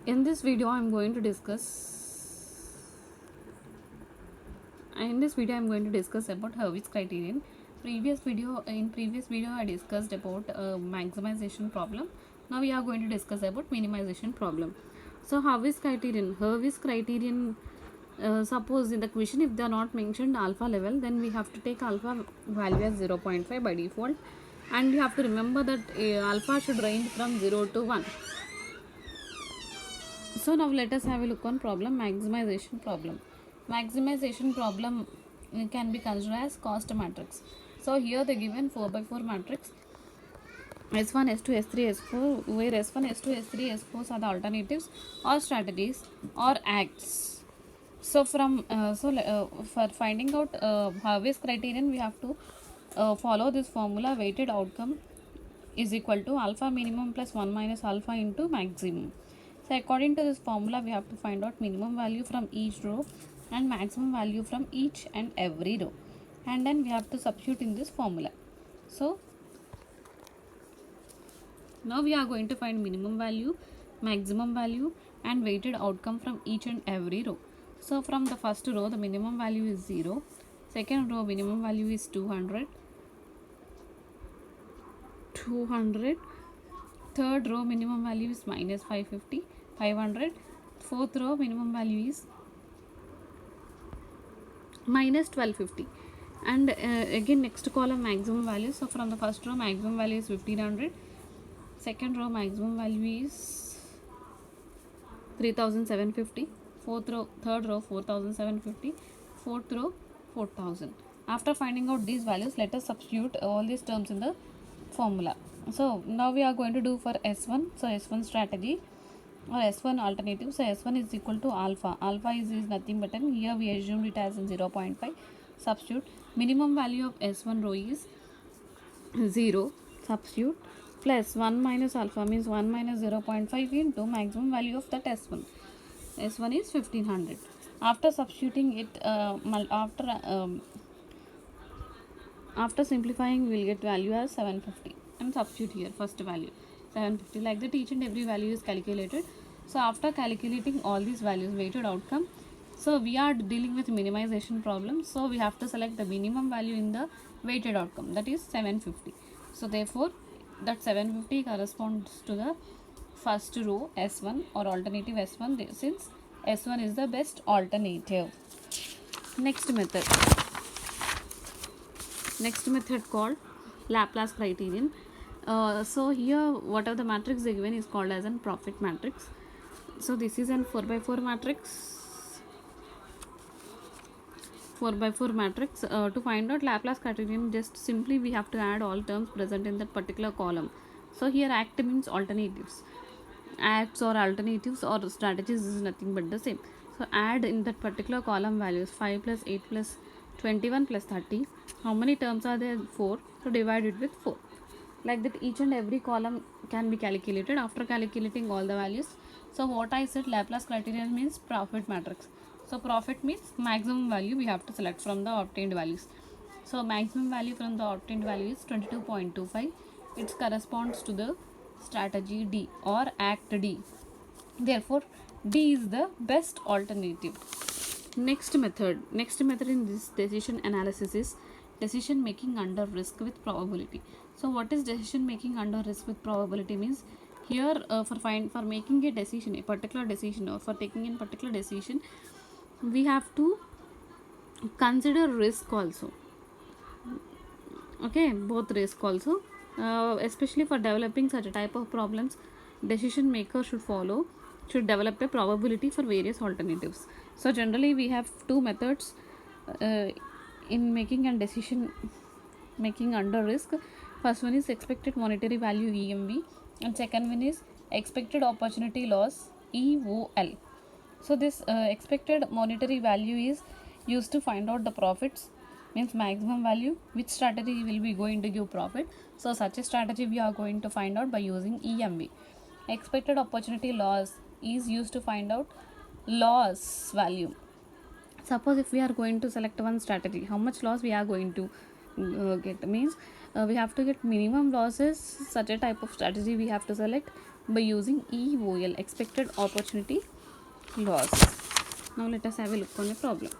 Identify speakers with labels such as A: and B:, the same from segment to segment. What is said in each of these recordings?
A: In this video I'm going to discuss about Hurwitz criterion. Previous video I discussed about maximization problem. Now we are going to discuss about minimization problem. So Hurwitz criterion, suppose in the question if they are not mentioned alpha level, then we have to take alpha value as 0.5 by default, and you have to remember that alpha should range from 0 to 1. So now let us have a look on problem maximization problem. Maximization problem can be considered as cost matrix. So here the given 4 by 4 matrix S1, S2, S3, S4, where S1, S2, S3, S4 are the alternatives or strategies or acts. So for finding out Harvey's criterion, we have to follow this formula. Weighted outcome is equal to alpha minimum plus 1 minus alpha into maximum. So according to this formula, we have to find out minimum value from each row and maximum value from each and every row, and then we have to substitute in this formula. So now we are going to find minimum value, maximum value and weighted outcome from each and every row. So from the first row the minimum value is 0, second row minimum value is 200, third row minimum value is minus 550, 500, fourth row minimum value is minus 1250, and again next column maximum value. So from the first row maximum value is 1500, second row maximum value is 3750, third row 4750, fourth row 4000. After finding out these values, let us substitute all these terms in the formula. So now we are going to do for S1. So S1 strategy or S1 alternative. So S1 is equal to alpha. Alpha is nothing but here we assumed it as in 0.5. Substitute minimum value of S1 row is 0. Substitute plus 1 minus alpha means 1 minus 0.5 into maximum value of that S1. S1 is 1500. After substituting it, after simplifying, we will get value as 750 and substitute here first value 750. Like that, each and every value is calculated. So after calculating all these values, weighted outcome, so we are dealing with minimization problem. So we have to select the minimum value in the weighted outcome, that is 750. So therefore that 750 corresponds to the first row S1 or alternative S1, since S1 is the best alternative. Next method called Laplace criterion. So here whatever the matrix they given is called as a profit matrix. So this is an 4 by 4 matrix. To find out Laplace criterion, just simply we have to add all terms present in that particular column. So here act means alternatives. Acts or alternatives or strategies is nothing but the same. So add in that particular column values 5 plus 8 plus 21 plus 30. How many terms are there? 4. So divide it with 4. Like that, each and every column can be calculated after calculating all the values. So what I said, Laplace criterion means profit matrix. So profit means maximum value we have to select from the obtained values. So maximum value from the obtained value is 22.25. It corresponds to the strategy D or act D. Therefore D is the best alternative. Next method in this decision analysis is decision making under risk with probability. So what is decision making under risk with probability means, here for making a decision, a particular decision, or for taking a particular decision, we have to consider risk also. Okay, both risk also, especially for developing such a type of problems, decision maker should develop a probability for various alternatives. So generally we have two methods in making a decision making under risk. First one is expected monetary value, EMV, and second one is expected opportunity loss, EOL. So this expected monetary value is used to find out the profits, means maximum value, which strategy will be going to give profit. So such a strategy we are going to find out by using EMV. Expected opportunity loss is used to find out loss value. Suppose if we are going to select one strategy, how much loss we are going to get, means we have to get minimum losses. Such a type of strategy we have to select. by using EOL, expected opportunity loss. Now let us have a look on the problem.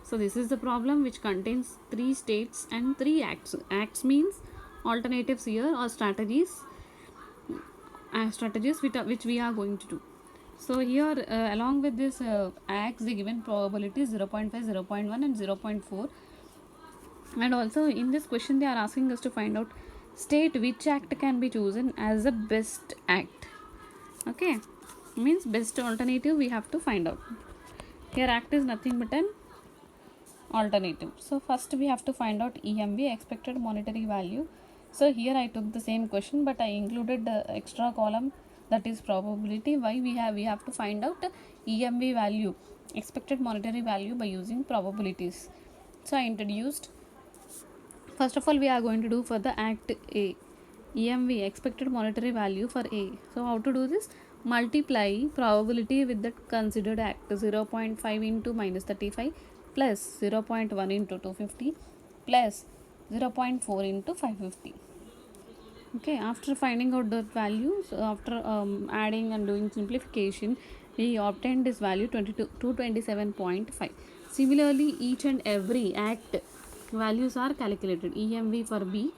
A: So this is the problem which contains 3 states and 3 acts. Acts means alternatives here or strategies which we are going to do. So here along with this acts, the given probability is 0.5, 0.1 and 0.4. And also in this question they are asking us to find out state which act can be chosen as the best act. Okay, means best alternative we have to find out. Here act is nothing but an alternative. So first we have to find out EMV, expected monetary value. So here I took the same question but I included the extra column, that is probability. Why we have to find out EMV value, expected monetary value, by using probabilities. So I introduced, first of all we are going to do for the act A, EMV, expected monetary value for A. So how to do this? Multiply probability with the considered act, 0.5 into minus 35 plus 0.1 into 250 plus 0.4 into 550. Okay, after finding out the values, after adding and doing simplification, we obtained this value 227.5. Similarly, each and every act values are calculated, EMV for B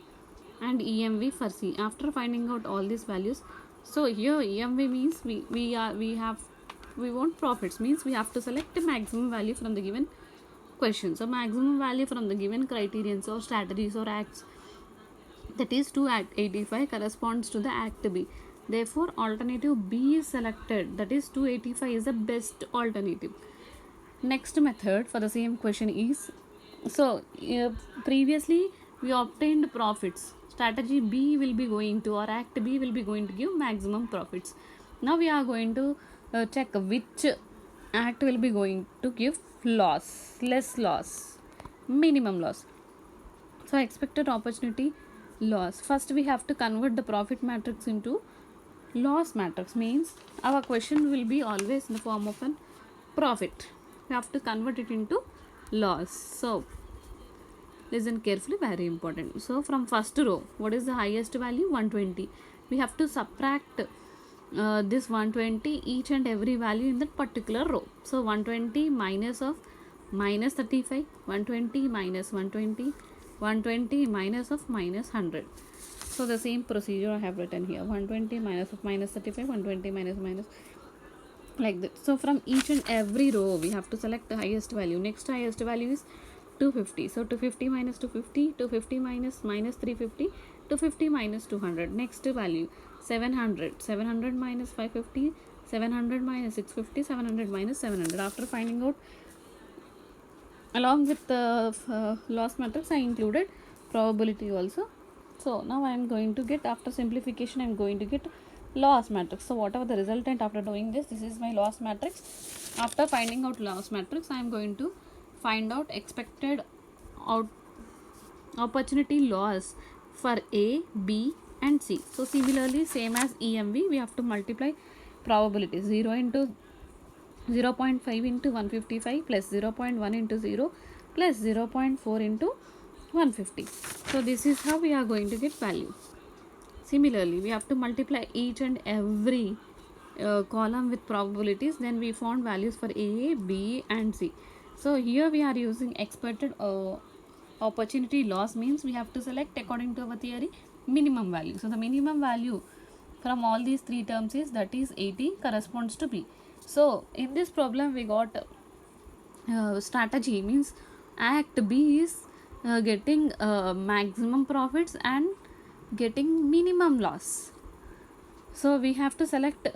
A: and EMV for C. After finding out all these values, so here EMV means we want profits, means we have to select a maximum value from the given question. So maximum value from the given criterions or strategies or acts, that is 285, corresponds to the act B. Therefore alternative B is selected, that is 285 is the best alternative. Next method for the same question is, so previously we obtained profits, strategy B will be going to, or act B will be going to give maximum profits. Now we are going to check which act will be going to give loss, less loss, minimum loss. So expected opportunity loss, first we have to convert the profit matrix into loss matrix, means our question will be always in the form of an profit, we have to convert it into loss. So listen carefully, very important. So from first row, what is the highest value? 120. We have to subtract this 120 each and every value in that particular row. So 120 minus of minus 35, 120 minus 120, 120 minus of minus 100. So the same procedure I have written here, 120 minus of minus 35, 120 minus, like that. So from each and every row we have to select the highest value. Next highest value is 250. So 250 minus 250, 250 minus minus 350, 250 minus 200. Next value 700, 700 minus 550, 700 minus 650, 700 minus 700. After finding out, along with the loss matrix I included probability also. So now I am going to get, after simplification I am going to get loss matrix. So whatever the resultant after doing this is my loss matrix. After finding out loss matrix I am going to find out expected opportunity loss for A, B and C. So similarly, same as EMV, we have to multiply probability, 0 into 0.5 into 155 plus 0.1 into 0 plus 0.4 into 150. So this is how we are going to get value. Similarly, we have to multiply each and every column with probabilities, then we found values for A, B and C. So here we are using expected opportunity loss, means we have to select according to our theory minimum value. So the minimum value from all these three terms is, that is 80, corresponds to B. So in this problem we got strategy, means act B is getting maximum profits and getting minimum loss. So we have to select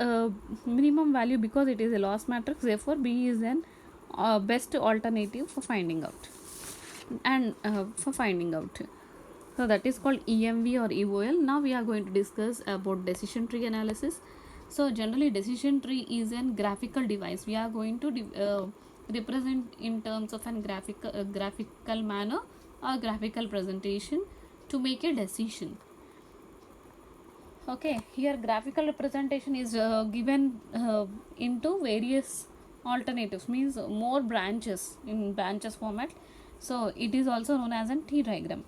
A: minimum value because it is a loss matrix, therefore B is an best alternative for finding out. And so that is called EMV or EOL. Now we are going to discuss about decision tree analysis. So generally decision tree is a graphical device. We are going to represent in terms of a graphical manner or graphical presentation to make a decision. Okay, here graphical representation is given into various alternatives, means more branches, in branches format. So it is also known as a T diagram.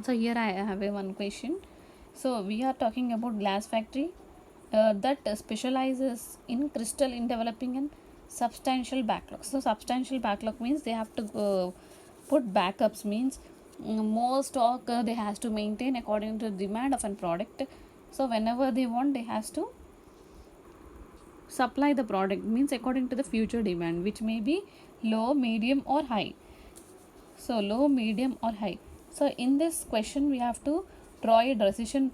A: So here I have one question. So we are talking about glass factory. that specializes in crystal in developing an substantial backlog. So substantial backlog means they have to put backups, means more stock they has to maintain according to the demand of a product. So whenever they want, they has to supply the product, means according to the future demand, which may be low, medium or high. So low, medium or high. So in this question we have to draw a decision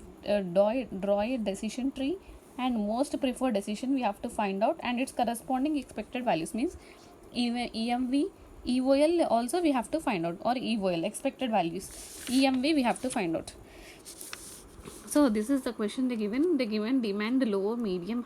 A: draw a decision tree, and most preferred decision we have to find out, and its corresponding expected values, means EMV, EOL also we have to find out, or EOL expected values, EMV we have to find out. So this is the question they given demand low, medium,